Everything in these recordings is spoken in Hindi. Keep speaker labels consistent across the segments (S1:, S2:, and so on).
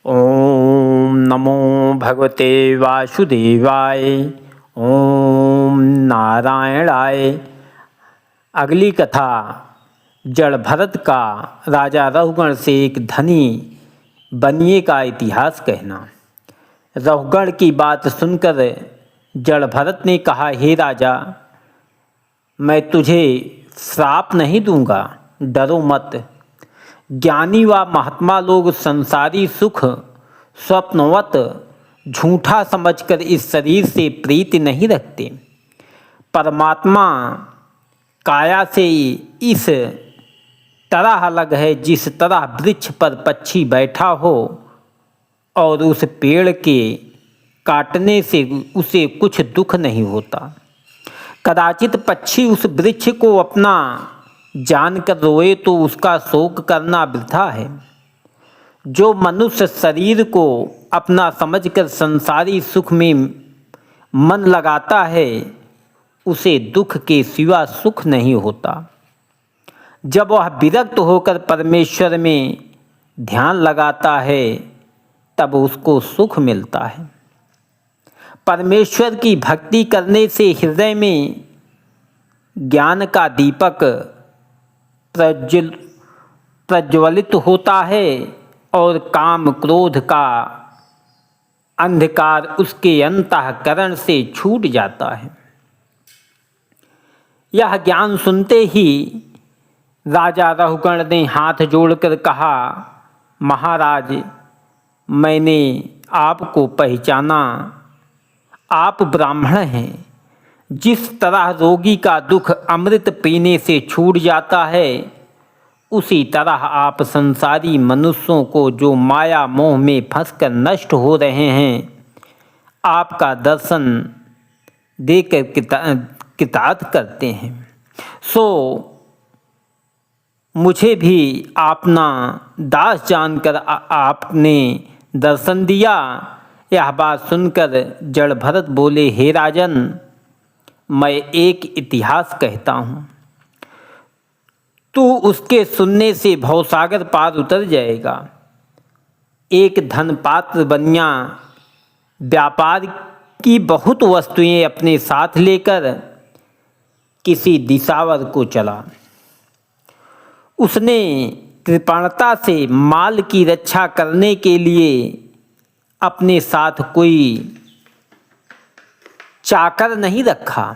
S1: ओम नमो भगवते वासुदेवाय। ओम नारायणाय। अगली कथा जड़ भरत का राजा रहुगण से एक धनी बनिए का इतिहास कहना। रहुगण की बात सुनकर जड़ भरत ने कहा, हे राजा, मैं तुझे श्राप नहीं दूंगा, डरो मत। ज्ञानी व महात्मा लोग संसारी सुख स्वप्नवत झूठा समझकर इस शरीर से प्रीति नहीं रखते। परमात्मा काया से इस तरह अलग है जिस तरह वृक्ष पर पक्षी बैठा हो और उस पेड़ के काटने से उसे कुछ दुख नहीं होता। कदाचित पक्षी उस वृक्ष को अपना जानकर रोए तो उसका शोक करना वृथा है। जो मनुष्य शरीर को अपना समझकर संसारी सुख में मन लगाता है उसे दुख के सिवा सुख नहीं होता। जब वह विरक्त होकर परमेश्वर में ध्यान लगाता है तब उसको सुख मिलता है। परमेश्वर की भक्ति करने से हृदय में ज्ञान का दीपक प्रज्वलित होता है और काम क्रोध का अंधकार उसके अंतःकरण से छूट जाता है। यह ज्ञान सुनते ही राजा रहुगण ने हाथ जोड़कर कहा, महाराज, मैंने आपको पहचाना। आप ब्राह्मण हैं। जिस तरह रोगी का दुख अमृत पीने से छूट जाता है उसी तरह आप संसारी मनुष्यों को जो माया मोह में फंसकर नष्ट हो रहे हैं आपका दर्शन देकर कृतार्थ करते हैं। सो मुझे भी अपना दास जानकर आपने दर्शन दिया। यह बात सुनकर जड़ भरत बोले, हे राजन, मैं एक इतिहास कहता हूँ, तू उसके सुनने से भवसागर पार उतर जाएगा। एक धनपात्र बनिया व्यापार की बहुत वस्तुएं अपने साथ लेकर किसी दिशावर को चला। उसने कृपणता से माल की रक्षा करने के लिए अपने साथ कोई चाकर नहीं रखा,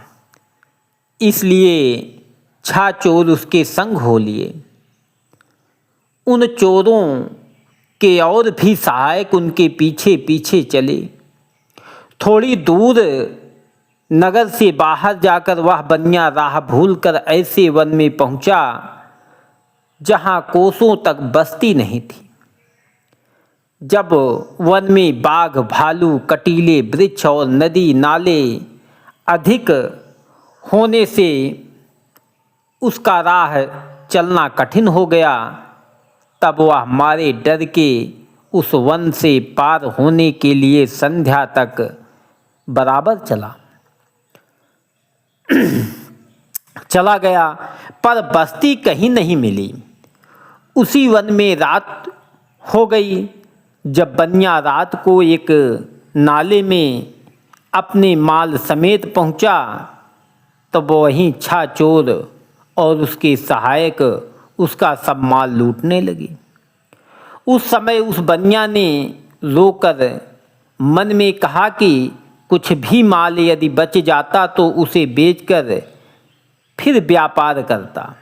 S1: इसलिए 6 चोर उसके संग हो लिए। उन चोरों के और भी सहायक उनके पीछे पीछे चले। थोड़ी दूर नगर से बाहर जाकर वह बनिया राह भूलकर ऐसे वन में पहुंचा जहां कोसों तक बस्ती नहीं थी। जब वन में बाघ, भालू, कटीले वृक्ष और नदी नाले अधिक होने से उसका राह चलना कठिन हो गया, तब वह मारे डर के उस वन से पार होने के लिए संध्या तक बराबर चला गया, पर बस्ती कहीं नहीं मिली। उसी वन में रात हो गई। जब बनिया रात को एक नाले में अपने माल समेत पहुंचा तब वहीं 6 चोर और उसके सहायक उसका सब माल लूटने लगे। उस समय उस बनिया ने रोकर मन में कहा कि कुछ भी माल यदि बच जाता तो उसे बेचकर फिर व्यापार करता।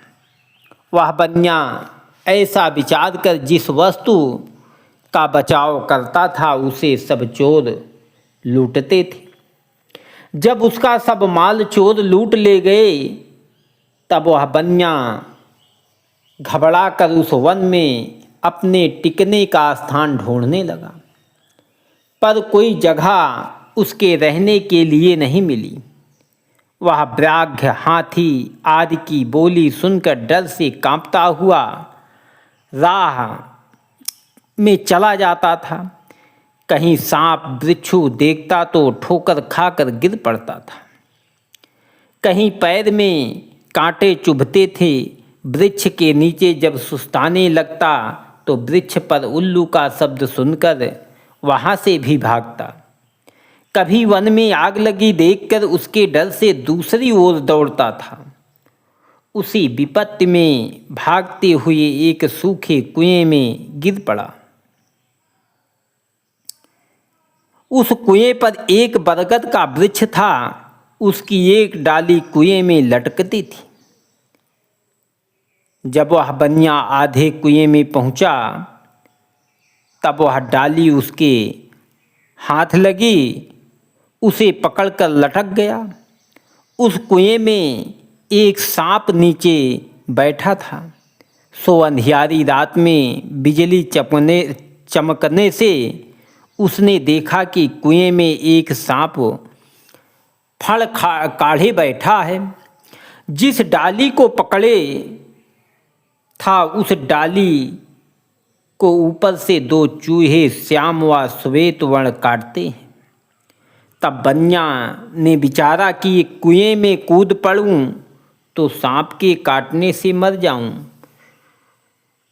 S1: वह बनिया ऐसा विचार कर जिस वस्तु का बचाव करता था उसे सब चोर लूटते थे। जब उसका सब माल चोर लूट ले गए तब वह बनिया घबरा कर उस वन में अपने टिकने का स्थान ढूंढने लगा, पर कोई जगह उसके रहने के लिए नहीं मिली। वह व्याघ्र, हाथी आदि की बोली सुनकर डर से कांपता हुआ राह में चला जाता था। कहीं सांप बिच्छू देखता तो ठोकर खाकर गिर पड़ता था। कहीं पैर में कांटे चुभते थे। वृक्ष के नीचे जब सुस्ताने लगता तो वृक्ष पर उल्लू का शब्द सुनकर वहाँ से भी भागता। कभी वन में आग लगी देखकर उसके डर से दूसरी ओर दौड़ता था। उसी विपत्ति में भागते हुए एक सूखे कुएं में गिर पड़ा। उस कुएं पर एक बरगद का वृक्ष था। उसकी एक डाली कुएं में लटकती थी। जब वह बनिया आधे कुएं में पहुंचा तब वह डाली उसके हाथ लगी, उसे पकड़कर लटक गया। उस कुएं में एक सांप नीचे बैठा था। सो अंधियारी रात में बिजली चमकने से उसने देखा कि कुएं में एक सांप फड़ काढ़े बैठा है। जिस डाली को पकड़े था उस डाली को ऊपर से दो चूहे श्याम व श्वेत वर्ण काटते हैं। तब बनिया ने विचारा कि कुएं में कूद पड़ूं तो सांप के काटने से मर जाऊं,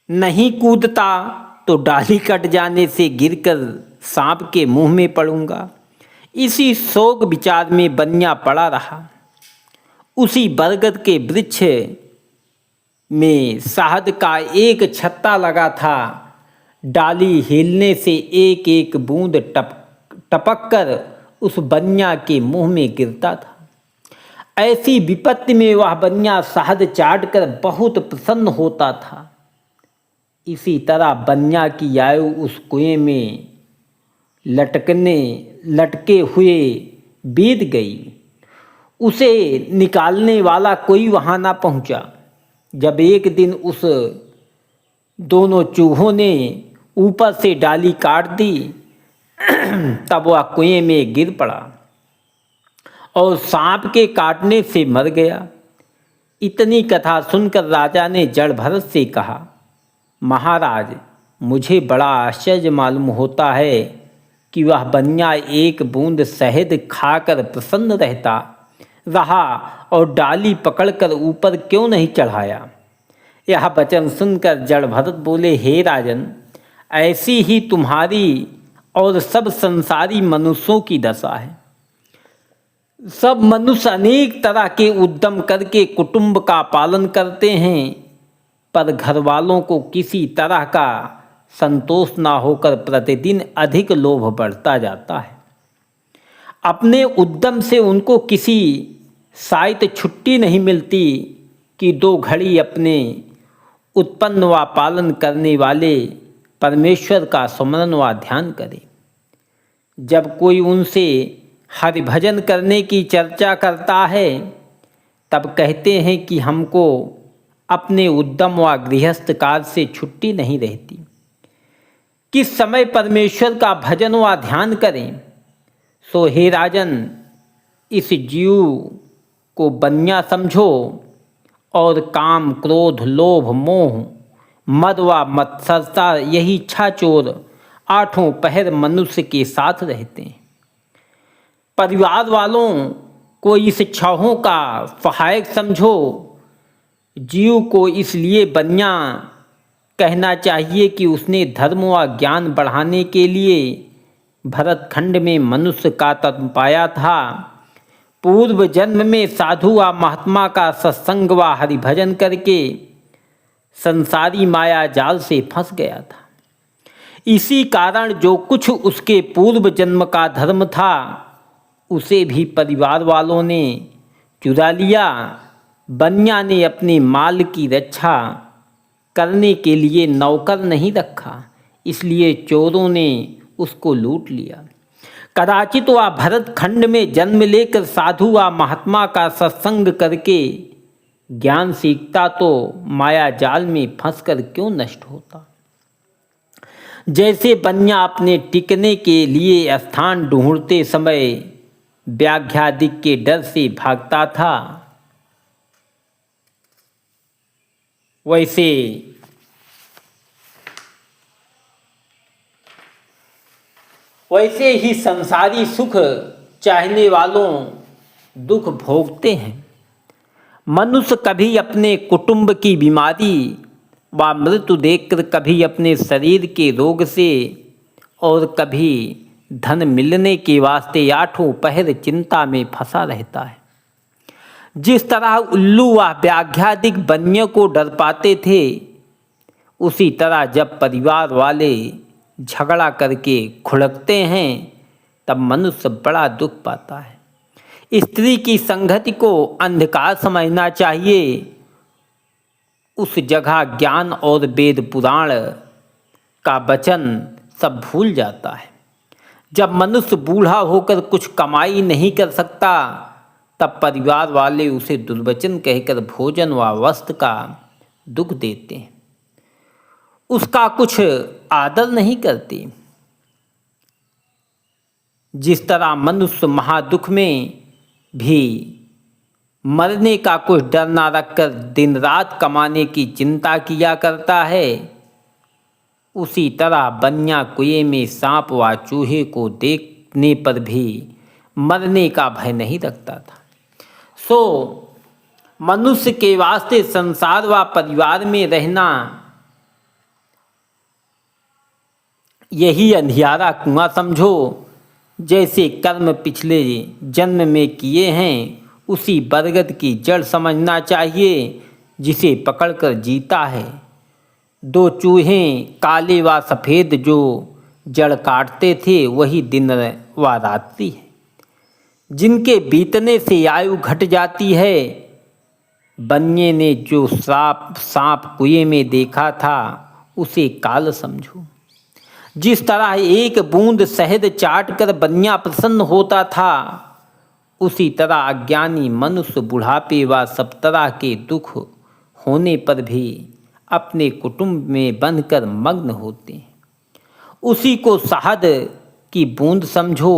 S1: नहीं कूदता तो डाली कट जाने से गिरकर सांप के मुंह में पड़ूंगा। इसी शोक विचार में बनिया पड़ा रहा। उसी बरगद के वृक्ष में शहद का एक छत्ता लगा था। डाली हिलने से एक एक बूंद टपक कर उस बनिया के मुंह में गिरता था। ऐसी विपत्ति में वह बनिया शहद चाट कर बहुत प्रसन्न होता था। इसी तरह बनिया की आयु उस कुएं में लटके हुए बीत गई। उसे निकालने वाला कोई वहाँ ना पहुँचा। जब एक दिन उस दोनों चूहों ने ऊपर से डाली काट दी तब वह कुएं में गिर पड़ा और सांप के काटने से मर गया। इतनी कथा सुनकर राजा ने जड़भरत से कहा, महाराज, मुझे बड़ा आश्चर्य मालूम होता है कि वह बनिया एक बूंद शहद खाकर प्रसन्न रहा और डाली पकड़कर ऊपर क्यों नहीं चढ़ाया। यह वचन सुनकर जड़भरत बोले, हे राजन, ऐसी ही तुम्हारी और सब संसारी मनुष्यों की दशा है। सब मनुष्य अनेक तरह के उद्यम करके कुटुंब का पालन करते हैं, पर घर वालों को किसी तरह का संतोष ना होकर प्रतिदिन अधिक लोभ बढ़ता जाता है। अपने उद्यम से उनको किसी शायद छुट्टी नहीं मिलती कि 2 घड़ी अपने उत्पन्न व पालन करने वाले परमेश्वर का स्मरण व ध्यान करें। जब कोई उनसे हरि भजन करने की चर्चा करता है तब कहते हैं कि हमको अपने उद्यम व गृहस्थ काज से छुट्टी नहीं रहती। किस समय परमेश्वर का भजन व ध्यान करें। सो हे राजन, इस जीव को बनिया समझो और काम, क्रोध, लोभ, मोह, मद व मत्सरता, यही 6 चोर 8 पहर मनुष्य के साथ रहते हैं। परिवार वालों को इस 6 का सहायक समझो। जीव को इसलिए बनिया कहना चाहिए कि उसने धर्म व ज्ञान बढ़ाने के लिए भरतखंड में मनुष्य का तत्व पाया था। पूर्व जन्म में साधु व महात्मा का सत्संग व हरिभजन करके संसारी माया जाल से फंस गया था। इसी कारण जो कुछ उसके पूर्व जन्म का धर्म था उसे भी परिवार वालों ने चुरा लिया। बनिया ने अपने माल की रक्षा करने के लिए नौकर नहीं रखा, इसलिए चोरों ने उसको लूट लिया। कदाचित वह भरतखंड में जन्म लेकर साधु व महात्मा का सत्संग करके ज्ञान सीखता तो माया जाल में फंसकर क्यों नष्ट होता। जैसे बनिया अपने टिकने के लिए स्थान ढूंढते समय व्याघ्रादिक के डर से भागता था, वैसे ही संसारी सुख चाहने वालों दुख भोगते हैं। मनुष्य कभी अपने कुटुंब की बीमारी व मृत्यु देखकर कभी अपने शरीर के रोग से और कभी धन मिलने के वास्ते आठों पहर चिंता में फंसा रहता है। जिस तरह उल्लू व व्याघ्रादिक वन्य को डर पाते थे, उसी तरह जब परिवार वाले झगड़ा करके खुड़कते हैं तब मनुष्य बड़ा दुख पाता है। स्त्री की संगति को अंधकार समझना चाहिए। उस जगह ज्ञान और वेद पुराण का वचन सब भूल जाता है। जब मनुष्य बूढ़ा होकर कुछ कमाई नहीं कर सकता, तब परिवार वाले उसे दुर्वचन कहकर भोजन व वस्त्र का दुख देते हैं, उसका कुछ आदर नहीं करते। जिस तरह मनुष्य महादुख में भी मरने का कुछ डर ना रखकर दिन रात कमाने की चिंता किया करता है, उसी तरह बनिया कुएं में सांप व चूहे को देखने पर भी मरने का भय नहीं रखता था। सो मनुष्य के वास्ते संसार व परिवार में रहना यही अंधियारा कुआं समझो। जैसे कर्म पिछले जन्म में किए हैं, उसी बरगद की जड़ समझना चाहिए जिसे पकड़कर जीता है। दो चूहे काले व सफ़ेद जो जड़ काटते थे, वही दिन व रात्रि है। जिनके बीतने से आयु घट जाती है, बन्ये ने जो सांप कुएं में देखा था, उसे काल समझो। जिस तरह एक बूंद शहद चाट कर बनिया प्रसन्न होता था, उसी तरह अज्ञानी मनुष्य बुढ़ापे व सब तरह के दुख होने पर भी अपने कुटुंब में बंधकर मग्न होते हैं। उसी को शहद की बूंद समझो।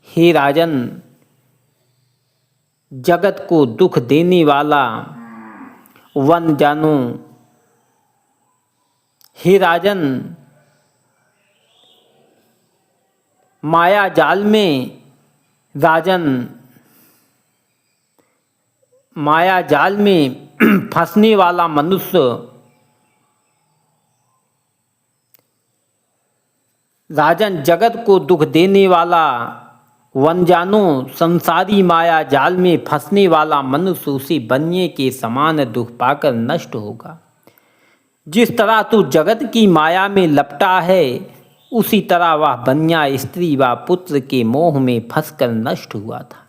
S1: हे राजन, जगत को दुख देने वाला वन जानो। हे राजन, माया जाल में फंसने वाला मनुष्य राजन, जगत को दुख देने वाला वन जानो। संसारी माया जाल में फंसने वाला मनुष्य उसी बन्ये के समान दुख पाकर नष्ट होगा। जिस तरह तू जगत की माया में लपटा है, उसी तरह वह बन्या स्त्री व पुत्र के मोह में फंसकर नष्ट हुआ था।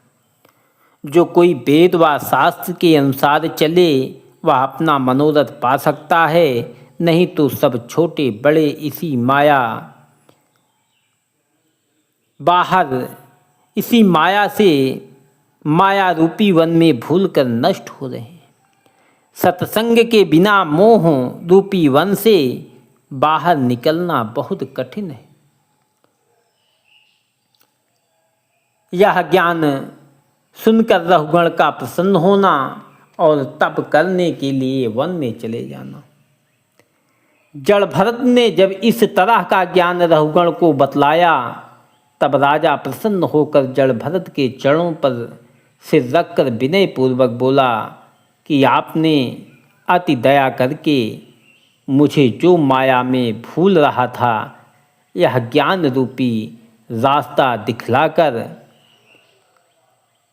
S1: जो कोई वेद व शास्त्र के अनुसार चले, वह अपना मनोरथ पा सकता है, नहीं तो सब छोटे बड़े इसी माया से माया रूपी वन में भूल कर नष्ट हो रहे हैं। सत्संग के बिना मोह रूपी वन से बाहर निकलना बहुत कठिन है। यह ज्ञान सुनकर रहुगण का प्रसन्न होना और तप करने के लिए वन में चले जाना। जड़ भरत ने जब इस तरह का ज्ञान रहुगण को बतलाया, तब राजा प्रसन्न होकर जड़ भरत के चरणों पर सिर रखकर विनय पूर्वक बोला कि आपने अति दया करके मुझे जो माया में भूल रहा था, यह ज्ञान रूपी रास्ता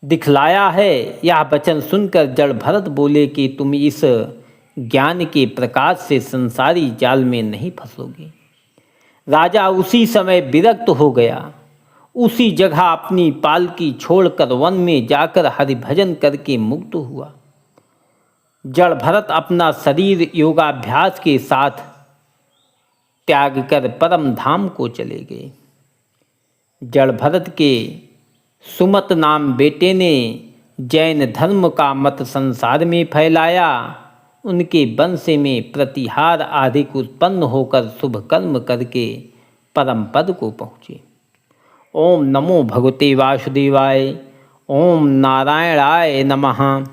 S1: दिखलाया है। यह वचन सुनकर जड़ भरत बोले कि तुम इस ज्ञान के प्रकाश से संसारी जाल में नहीं फंसोगे। राजा उसी समय विरक्त हो गया। उसी जगह अपनी पालकी छोड़कर वन में जाकर हरिभजन करके मुक्त हुआ। जड़ भरत अपना शरीर योगाभ्यास के साथ त्याग कर परम धाम को चले गए। जड़ भरत के सुमत नाम बेटे ने जैन धर्म का मत संसार में फैलाया। उनके वंश में प्रतिहार अधिक उत्पन्न होकर शुभ कर्म करके परम पद को पहुँचे। ओम नमो भगवते वासुदेवाय। ओम नारायणाय नमः।